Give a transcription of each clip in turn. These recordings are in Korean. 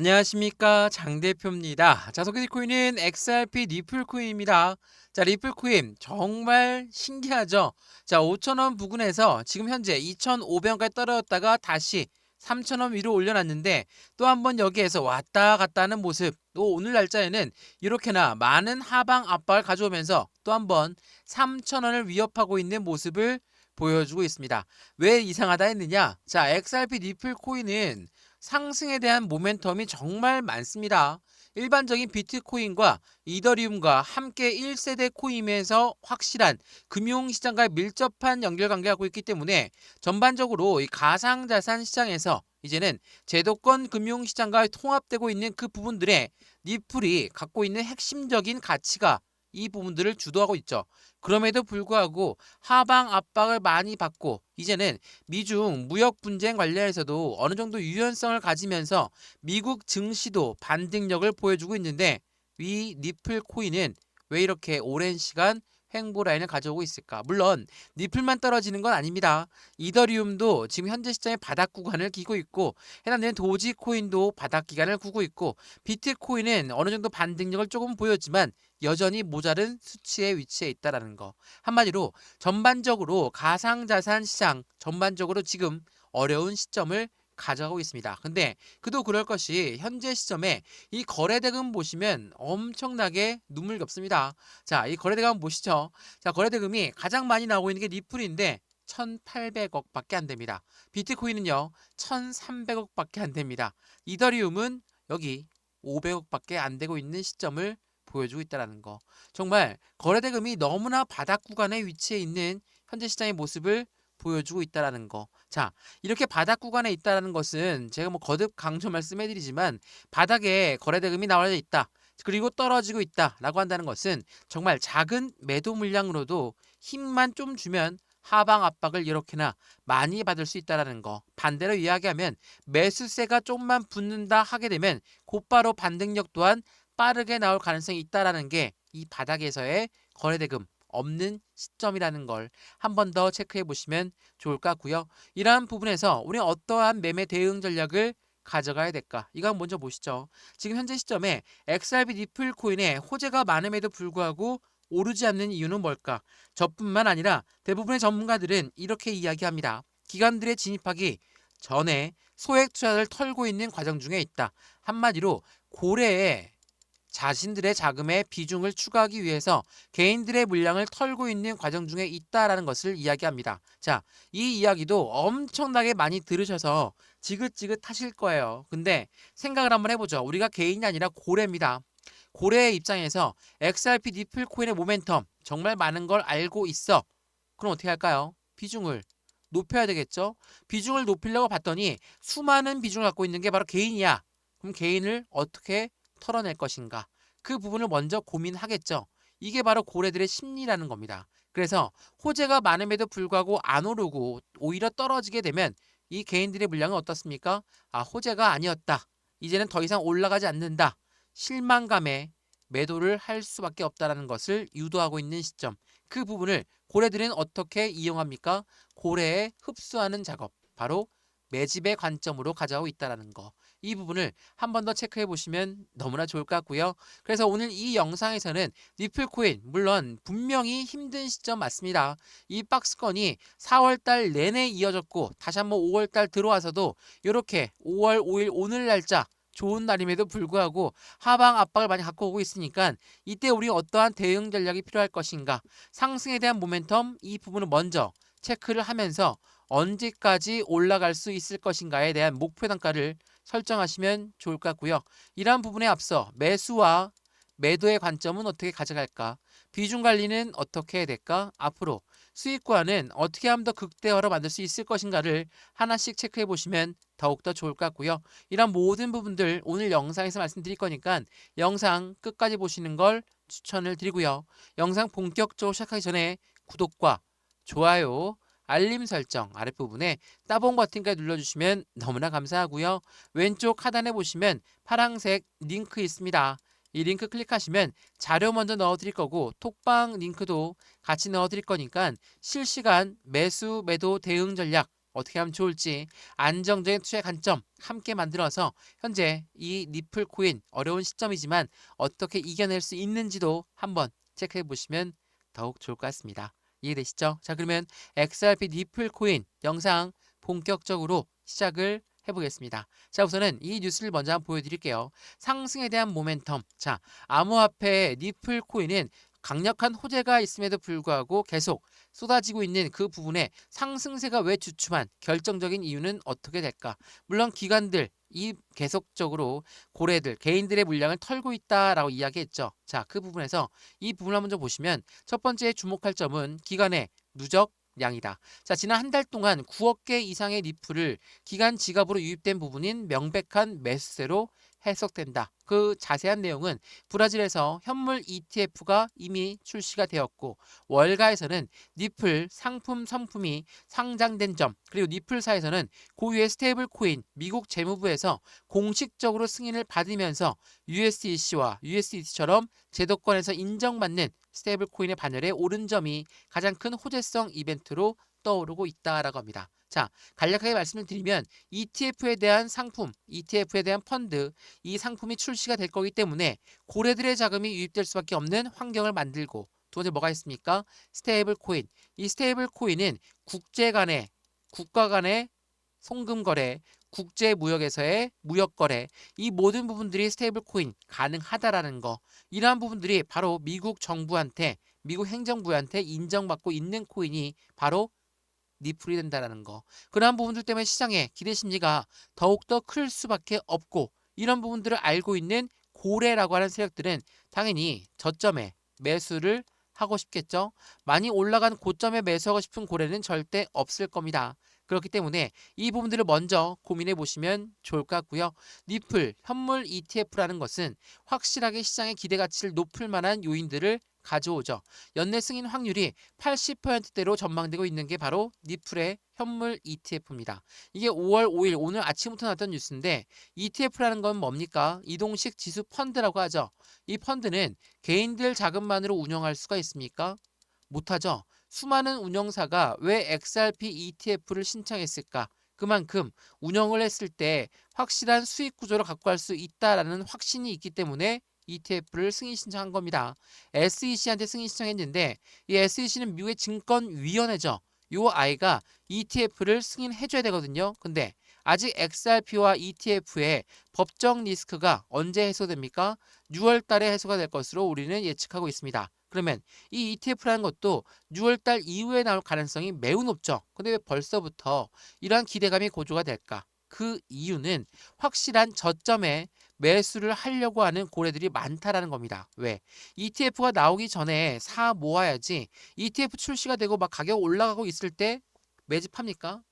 안녕하십니까 장 대표입니다. 자, 소개팅 코인은 XRP 리플 코인입니다. 자, 리플 코인 정말 신기하죠. 자, 5,000원 부근에서 지금 현재 2,500원까지 떨어졌다가 다시 3,000원 위로 올려놨는데 또 한번 여기에서 왔다 갔다 하는 모습. 또 오늘 날짜에는 이렇게나 많은 하방 압박을 가져오면서 또 한번 3,000원을 위협하고 있는 모습을 보여주고 있습니다. 왜 이상하다 했느냐? 자, XRP 리플 코인은 상승에 대한 모멘텀이 정말 많습니다. 일반적인 비트코인과 이더리움과 함께 1세대 코인에서 확실한 금융시장과 밀접한 연결관계를 갖고 있기 때문에 전반적으로 이 가상자산 시장에서 이제는 제도권 금융시장과 통합되고 있는 그 부분들에 리플이 갖고 있는 핵심적인 가치가 이 부분들을 주도하고 있죠. 그럼에도 불구하고 하방 압박을 많이 받고 이제는 미중 무역 분쟁 관련해서도 어느 정도 유연성을 가지면서 미국 증시도 반등력을 보여주고 있는데 이 리플 코인은 왜 이렇게 오랜 시간 횡보 라인을 가져오고 있을까? 물론 리플만 떨어지는 건 아닙니다. 이더리움도 지금 현재 시점에 바닥 구간을 기고 있고 해당되는 도지 코인도 바닥 기간을 구고 있고 비트코인은 어느 정도 반등력을 조금 보였지만 여전히 모자른 수치에 위치해 있다라는 거. 한마디로 전반적으로 가상자산 시장 전반적으로 지금 어려운 시점을 가져가고 있습니다. 근데 그도 그럴 것이 현재 시점에 이 거래대금 보시면 엄청나게 눈물겹습니다. 자, 이 거래대금 보시죠. 자, 거래대금이 가장 많이 나오고 있는 게 리플인데 1,800억 밖에 안 됩니다. 비트코인은요, 1,300억 밖에 안 됩니다. 이더리움은 여기 500억 밖에 안 되고 있는 시점을 보여주고 있다는 거. 정말 거래대금이 너무나 바닥 구간에 위치해 있는 현재 시장의 모습을 보여주고 있다는 거. 자, 이렇게 바닥 구간에 있다는 것은 제가 뭐 거듭 강조 말씀해드리지만 바닥에 거래대금이 나와져 있다. 그리고 떨어지고 있다라고 한다는 것은 정말 작은 매도 물량으로도 힘만 좀 주면 하방 압박을 이렇게나 많이 받을 수 있다는 거. 반대로 이야기하면 매수세가 좀만 붙는다 하게 되면 곧바로 반등력 또한 빠르게 나올 가능성이 있다라는 게 이 바닥에서의 거래대금 없는 시점이라는 걸 한 번 더 체크해 보시면 좋을 것 같고요. 이러한 부분에서 우리는 어떠한 매매 대응 전략을 가져가야 될까? 이거 한번 먼저 보시죠. 지금 현재 시점에 XRP 리플 코인에 호재가 많음에도 불구하고 오르지 않는 이유는 뭘까? 저뿐만 아니라 대부분의 전문가들은 이렇게 이야기합니다. 기관들의 진입하기 전에 소액 투자를 털고 있는 과정 중에 있다. 한마디로 고래에 자신들의 자금의 비중을 추가하기 위해서 개인들의 물량을 털고 있는 과정 중에 있다라는 것을 이야기합니다. 자, 이 이야기도 엄청나게 많이 들으셔서 지긋지긋하실 거예요. 근데 생각을 한번 해보죠. 우리가 개인이 아니라 고래입니다. 고래의 입장에서 XRP 니플 코인의 모멘텀 정말 많은 걸 알고 있어. 그럼 어떻게 할까요? 비중을 높여야 되겠죠? 비중을 높이려고 봤더니 수많은 비중을 갖고 있는 게 바로 개인이야. 그럼 개인을 어떻게 털어낼 것인가? 그 부분을 먼저 고민하겠죠. 이게 바로 고래들의 심리라는 겁니다. 그래서 호재가 많음에도 불구하고 안 오르고 오히려 떨어지게 되면 이 개인들의 물량은 어떻습니까? 아, 호재가 아니었다. 이제는 더 이상 올라가지 않는다. 실망감에 매도를 할 수밖에 없다는 것을 유도하고 있는 시점. 그 부분을 고래들은 어떻게 이용합니까? 고래에 흡수하는 작업. 바로 매집의 관점으로 가져가고 있다는 거. 이 부분을 한 번 더 체크해 보시면 너무나 좋을 것 같고요. 그래서 오늘 이 영상에서는 리플코인 물론 분명히 힘든 시점 맞습니다. 이 박스권이 4월달 내내 이어졌고 다시 한번 5월달 들어와서도 이렇게 5월 5일 오늘 날짜 좋은 날임에도 불구하고 하방 압박을 많이 갖고 오고 있으니까 이때 우리 어떠한 대응 전략이 필요할 것인가, 상승에 대한 모멘텀 이 부분을 먼저 체크를 하면서 언제까지 올라갈 수 있을 것인가에 대한 목표 단가를 설정하시면 좋을 것 같고요. 이러한 부분에 앞서 매수와 매도의 관점은 어떻게 가져갈까? 비중 관리는 어떻게 해야 될까? 앞으로 수익과는 어떻게 하면 더 극대화로 만들 수 있을 것인가를 하나씩 체크해 보시면 더욱더 좋을 것 같고요. 이런 모든 부분들 오늘 영상에서 말씀드릴 거니까 영상 끝까지 보시는 걸 추천을 드리고요. 영상 본격적으로 시작하기 전에 구독과 좋아요, 알림 설정 아랫부분에 따봉 버튼까지 눌러주시면 너무나 감사하고요. 왼쪽 하단에 보시면 파란색 링크 있습니다. 이 링크 클릭하시면 자료 먼저 넣어드릴 거고 톡방 링크도 같이 넣어드릴 거니까 실시간 매수 매도 대응 전략 어떻게 하면 좋을지 안정적인 투자의 관점 함께 만들어서 현재 이 리플 코인 어려운 시점이지만 어떻게 이겨낼 수 있는지도 한번 체크해 보시면 더욱 좋을 것 같습니다. 이해되시죠? 자, 그러면 XRP 리플 코인 영상 본격적으로 시작을 해보겠습니다. 자, 우선은 이 뉴스를 먼저 한번 보여드릴게요. 상승에 대한 모멘텀. 자, 암호화폐 리플 코인은 강력한 호재가 있음에도 불구하고 계속 쏟아지고 있는 그 부분에 상승세가 왜 주춤한 결정적인 이유는 어떻게 될까? 물론 기관들 이 계속적으로 고래들 개인들의 물량을 털고 있다라고 이야기했죠. 자, 그 부분에서 이 부분을 먼저 보시면 첫 번째 주목할 점은 기관의 누적 량이다. 자, 지난 한 달 동안 9억 개 이상의 리플을 기관 지갑으로 유입된 부분인 명백한 매수세로 해석된다. 그 자세한 내용은 브라질에서 현물 ETF가 이미 출시가 되었고 월가에서는 니플 상품 선품이 상장된 점, 그리고 니플사에서는 고유의 스테이블 코인 미국 재무부에서 공식적으로 승인을 받으면서 USDC와 USDT처럼 제도권에서 인정받는 스테이블 코인의 반열에 오른 점이 가장 큰 호재성 이벤트로 떠오르고 있다라고 합니다. 자, 간략하게 말씀을 드리면 ETF에 대한 상품, ETF에 대한 펀드, 이 상품이 출시가 될 거기 때문에 고래들의 자금이 유입될 수밖에 없는 환경을 만들고 두 번째 뭐가 있습니까? 스테이블 코인. 이 스테이블 코인은 국가 간의 송금 거래, 국제 무역에서의 무역 거래, 이 모든 부분들이 스테이블 코인 가능하다라는 거. 이러한 부분들이 바로 미국 정부한테, 미국 행정부한테 인정받고 있는 코인이 바로 리플이 된다라는 거. 그러한 부분들 때문에 시장의 기대 심리가 더욱더 클 수밖에 없고 이런 부분들을 알고 있는 고래라고 하는 세력들은 당연히 저점에 매수를 하고 싶겠죠. 많이 올라간 고점에 매수하고 싶은 고래는 절대 없을 겁니다. 그렇기 때문에 이 부분들을 먼저 고민해 보시면 좋을 것 같고요. 리플, 현물 ETF라는 것은 확실하게 시장의 기대 가치를 높일 만한 요인들을 가져오죠. 연내 승인 확률이 80%대로 전망되고 있는 게 바로 니플의 현물 ETF입니다. 이게 5월 5일 오늘 아침부터 나왔던 뉴스인데 ETF라는 건 뭡니까? 이동식 지수 펀드라고 하죠. 이 펀드는 개인들 자금만으로 운영할 수가 있습니까? 못하죠. 수많은 운영사가 왜 XRP ETF를 신청했을까? 그만큼 운영을 했을 때 확실한 수익 구조를 갖고 갈 수 있다라는 확신이 있기 때문에 ETF를 승인 신청한 겁니다. SEC한테 승인 신청했는데 이 SEC는 미국의 증권위원회죠. 요 아이가 ETF를 승인해줘야 되거든요. 근데 아직 XRP와 ETF의 법적 리스크가 언제 해소됩니까? 6월 달에 해소가 될 것으로 우리는 예측하고 있습니다. 그러면 이 ETF라는 것도 6월 달 이후에 나올 가능성이 매우 높죠. 근데 왜 벌써부터 이러한 기대감이 고조가 될까? 그 이유는 확실한 저점에 매수를 하려고 하는 고래들이 많다라는 겁니다. 왜? ETF가 나오기 전에 사 모아야지 ETF 출시가 되고 막 가격 올라가고 있을 때 매집합니까?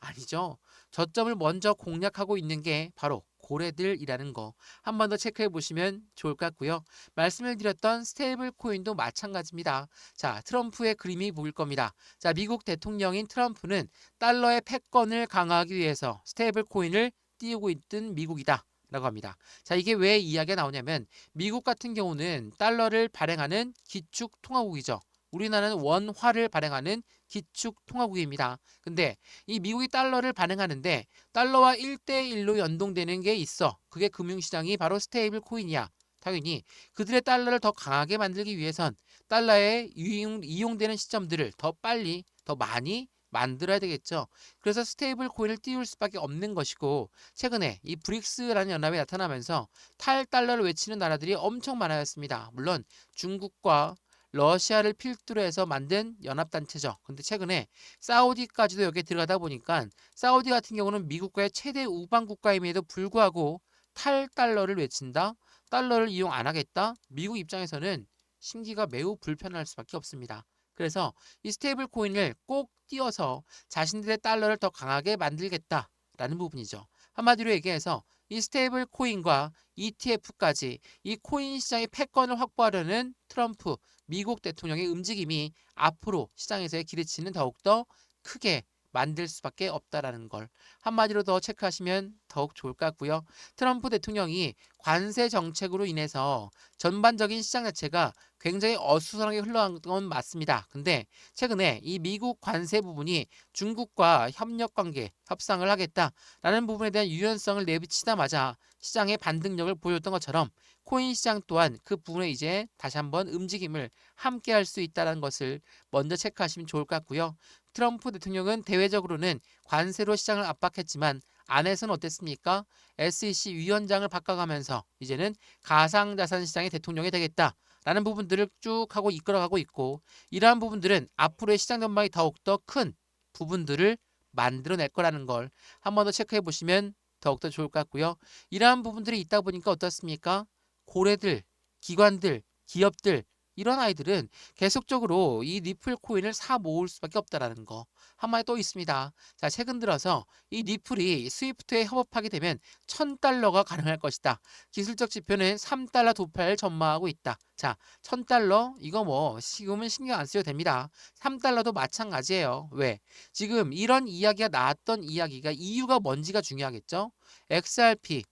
아니죠. 저점을 먼저 공략하고 있는 게 바로 고래들이라는 거. 한 번 더 체크해 보시면 좋을 것 같고요. 말씀을 드렸던 스테이블 코인도 마찬가지입니다. 자, 트럼프의 그림이 보일 겁니다. 자, 미국 대통령인 트럼프는 달러의 패권을 강화하기 위해서 스테이블 코인을 띄우고 있던 미국이다. 라고 합니다. 자, 이게 왜 이야기가 나오냐면 미국 같은 경우는 달러를 발행하는 기축 통화국이죠. 우리나라는 원화를 발행하는 기축 통화국입니다. 근데 이 미국이 달러를 발행하는데 달러와 1대1로 연동되는 게 있어. 그게 금융시장이 바로 스테이블 코인이야. 당연히 그들의 달러를 더 강하게 만들기 위해선 달러에 이용되는 시점들을 더 빨리, 더 많이 만들어야 되겠죠. 그래서 스테이블 코인을 띄울 수밖에 없는 것이고 최근에 이 브릭스라는 연합이 나타나면서 탈달러를 외치는 나라들이 엄청 많아졌습니다. 물론 중국과 러시아를 필두로 해서 만든 연합단체죠. 근데 최근에 사우디까지도 여기에 들어가다 보니까 사우디 같은 경우는 미국과의 최대 우방 국가임에도 불구하고 탈달러를 외친다. 달러를 이용 안 하겠다. 미국 입장에서는 심기가 매우 불편할 수밖에 없습니다. 그래서 이 스테이블 코인을 꼭 띄워서 자신들의 달러를 더 강하게 만들겠다라는 부분이죠. 한마디로 얘기해서 이 스테이블 코인과 ETF까지 이 코인 시장의 패권을 확보하려는 트럼프 미국 대통령의 움직임이 앞으로 시장에서의 기대치는 더욱더 크게 만들 수밖에 없다라는 걸 한마디로 더 체크하시면 더욱 좋을 것 같고요. 트럼프 대통령이 관세 정책으로 인해서 전반적인 시장 자체가 굉장히 어수선하게 흘러간 건 맞습니다. 근데 최근에 이 미국 관세 부분이 중국과 협력 관계, 협상을 하겠다라는 부분에 대한 유연성을 내비치자마자 시장의 반등력을 보여줬던 것처럼 코인 시장 또한 그 부분에 이제 다시 한번 움직임을 함께 할 수 있다는 것을 먼저 체크하시면 좋을 것 같고요. 트럼프 대통령은 대외적으로는 관세로 시장을 압박했지만 안에서는 어땠습니까? SEC 위원장을 바꿔가면서 이제는 가상자산 시장의 대통령이 되겠다라는 부분들을 쭉 하고 이끌어가고 있고, 이러한 부분들은 앞으로의 시장 전망이 더욱더 큰 부분들을 만들어낼 거라는 걸 한 번 더 체크해 보시면 더욱더 좋을 것 같고요. 이러한 부분들이 있다 보니까 어떻습니까? 고래들, 기관들, 기업들, 이런 아이들은 계속적으로 이 리플 코인을 사 모을 수밖에 없다라는 거 한마디 또 있습니다. 자, 최근 들어서 이 리플이 스위프트에 협업하게 되면 1000달러가 가능할 것이다. 기술적 지표는 3달러 도파를 전망하고 있다. 자, 1000달러 이거 뭐 지금은 신경 안 쓰셔도 됩니다. 3달러도 마찬가지예요. 왜? 지금 이런 이야기가 나왔던 이야기가 이유가 뭔지가 중요하겠죠. XRP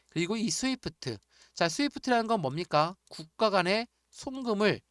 그리고 이 스위프트. 자, 스위프트라는 건 뭡니까? 국가 간의 송금을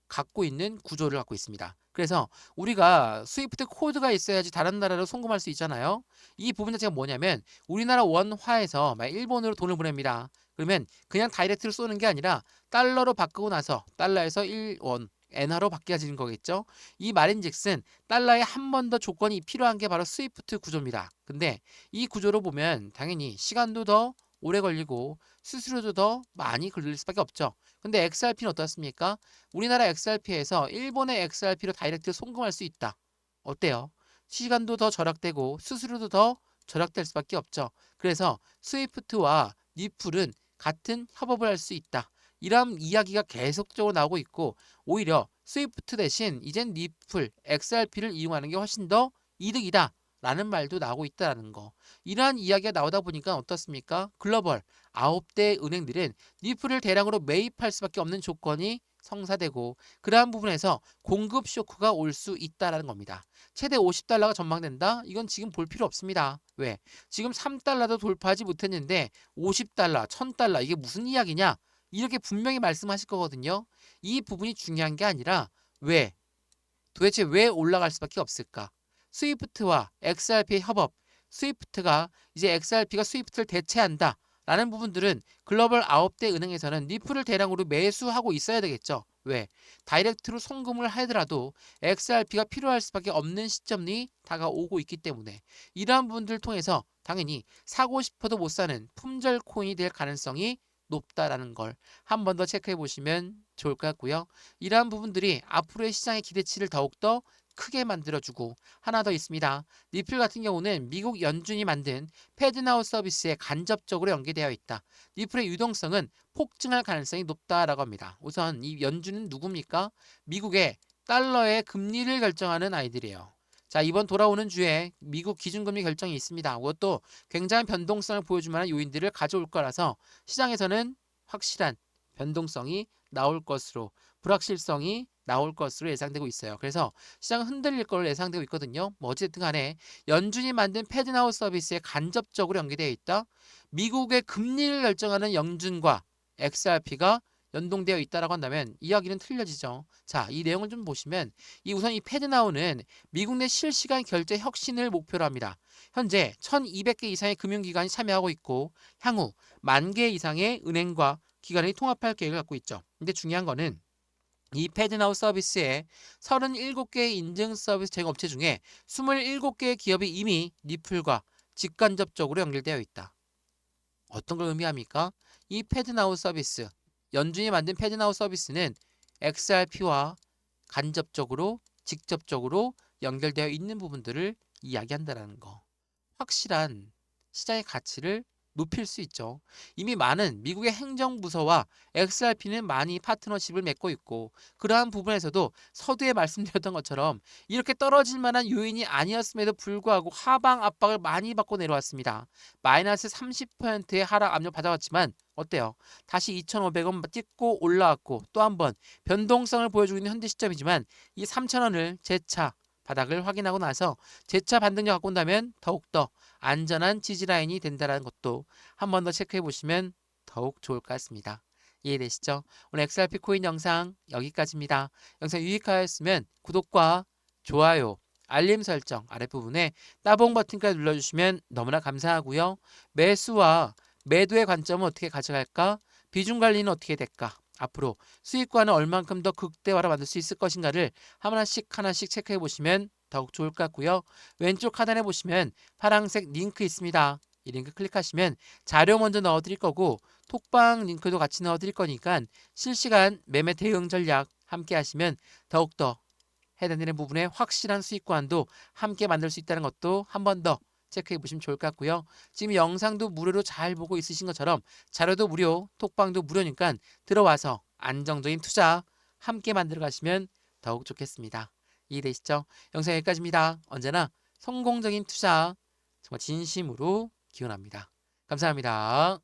갖고 있는 구조를 갖고 있습니다. 그래서 우리가 스위프트 코드가 있어야지 다른 나라로 송금할 수 있잖아요. 이 부분 자체가 뭐냐면 우리나라 원화에서 일본으로 돈을 보냅니다. 그러면 그냥 다이렉트로 쏘는 게 아니라 달러로 바꾸고 나서 달러에서 1원 엔화로 바뀌어지는 거겠죠. 이 말인즉슨 달러에 한 번 더 조건이 필요한 게 바로 스위프트 구조입니다. 근데 이 구조로 보면 당연히 시간도 더 오래 걸리고 수수료도 더 많이 걸릴 수밖에 없죠. 근데 XRP는 어떻습니까? 우리나라 XRP에서 일본의 XRP로 다이렉트 송금할 수 있다. 어때요? 시간도 더 절약되고 수수료도 더 절약될 수밖에 없죠. 그래서 스위프트와 니플은 같은 협업을 할 수 있다. 이런 이야기가 계속적으로 나오고 있고, 오히려 스위프트 대신 이젠 니플, XRP를 이용하는 게 훨씬 더 이득이다. 라는 말도 나오고 있다는 거. 이러한 이야기가 나오다 보니까 어떻습니까? 글로벌 9대 은행들은 니플을 대량으로 매입할 수밖에 없는 조건이 성사되고, 그러한 부분에서 공급 쇼크가 올 수 있다는 겁니다. 최대 50달러가 전망된다? 이건 지금 볼 필요 없습니다. 왜? 지금 3달러도 돌파하지 못했는데 50달러, 1000달러 이게 무슨 이야기냐? 이렇게 분명히 말씀하실 거거든요. 이 부분이 중요한 게 아니라 왜? 도대체 왜 올라갈 수밖에 없을까? 스위프트와 XRP의 협업, 스위프트가 이제 XRP가 스위프트를 대체한다. 라는 부분들은 글로벌 9대 은행에서는 니플을 대량으로 매수하고 있어야 되겠죠. 왜? 다이렉트로 송금을 하더라도 XRP가 필요할 수밖에 없는 시점이 다가오고 있기 때문에 이러한 부분들을 통해서 당연히 사고 싶어도 못 사는 품절 코인이 될 가능성이 높다라는 걸 한 번 더 체크해 보시면 좋을 것 같고요. 이러한 부분들이 앞으로의 시장의 기대치를 더욱더 크게 만들어주고, 하나 더 있습니다. 리플 같은 경우는 미국 연준이 만든 패드나우 서비스에 간접적으로 연계되어 있다. 리플의 유동성은 폭증할 가능성이 높다라고 합니다. 우선 이 연준은 누굽니까? 미국의 달러의 금리를 결정하는 아이들이에요. 자, 이번 돌아오는 주에 미국 기준금리 결정이 있습니다. 그것도 굉장한 변동성을 보여줄 만한 요인들을 가져올 거라서 시장에서는 확실한 변동성이 나올 것으로, 불확실성이 나올 것으로 예상되고 있어요. 그래서 시장은 흔들릴 걸로 예상되고 있거든요. 뭐 어쨌든 간에 연준이 만든 패드나우 서비스에 간접적으로 연계되어 있다. 미국의 금리를 결정하는 연준과 XRP가 연동되어 있다라고 한다면 이야기는 틀려지죠. 자, 이 내용을 좀 보시면 우선 이 패드나우는 미국 내 실시간 결제 혁신을 목표로 합니다. 현재 1200개 이상의 금융기관이 참여하고 있고 향후 10,000개 이상의 은행과 기관이 통합할 계획을 갖고 있죠. 근데 중요한 거는 이 패드나우 서비스에 37개의 인증 서비스 제공업체 중에 27개의 기업이 이미 니플과 직간접적으로 연결되어 있다. 어떤 걸 의미합니까? 이 패드나우 서비스, 연준이 만든 패드나우 서비스는 XRP와 간접적으로, 직접적으로 연결되어 있는 부분들을 이야기한다는 거. 확실한 시장의 가치를 높일 수 있죠. 이미 많은 미국의 행정부서와 XRP는 많이 파트너십을 맺고 있고, 그러한 부분에서도 서두에 말씀드렸던 것처럼 이렇게 떨어질 만한 요인이 아니었음에도 불구하고 하방 압박을 많이 받고 내려왔습니다. 마이너스 30%의 하락 압력 받아왔지만 어때요? 다시 2,500원 찍고 올라왔고, 또 한 번 변동성을 보여주고 있는 현재 시점이지만 이 3,000원을 재차 바닥을 확인하고 나서 재차 반등력 갖고 온다면 더욱더 안전한 지지라인이 된다는 것도 한 번 더 체크해 보시면 더욱 좋을 것 같습니다. 이해되시죠? 오늘 XRP 코인 영상 여기까지입니다. 영상 유익하였으면 구독과 좋아요, 알림 설정 아랫부분에 따봉 버튼까지 눌러주시면 너무나 감사하고요. 매수와 매도의 관점은 어떻게 가져갈까? 비중 관리는 어떻게 될까? 앞으로 수익과는 얼만큼 더 극대화로 만들 수 있을 것인가를 하나씩 하나씩 체크해 보시면 더욱 좋을 것 같고요. 왼쪽 하단에 보시면 파란색 링크 있습니다. 이 링크 클릭하시면 자료 먼저 넣어드릴 거고 톡방 링크도 같이 넣어드릴 거니까 실시간 매매 대응 전략 함께 하시면 더욱더 해당되는 부분에 확실한 수익관도 함께 만들 수 있다는 것도 한 번 더 체크해 보시면 좋을 것 같고요. 지금 영상도 무료로 잘 보고 있으신 것처럼 자료도 무료, 톡방도 무료니까 들어와서 안정적인 투자 함께 만들어 가시면 더욱 좋겠습니다. 이해되시죠? 영상 여기까지입니다. 언제나 성공적인 투자 정말 진심으로 기원합니다. 감사합니다.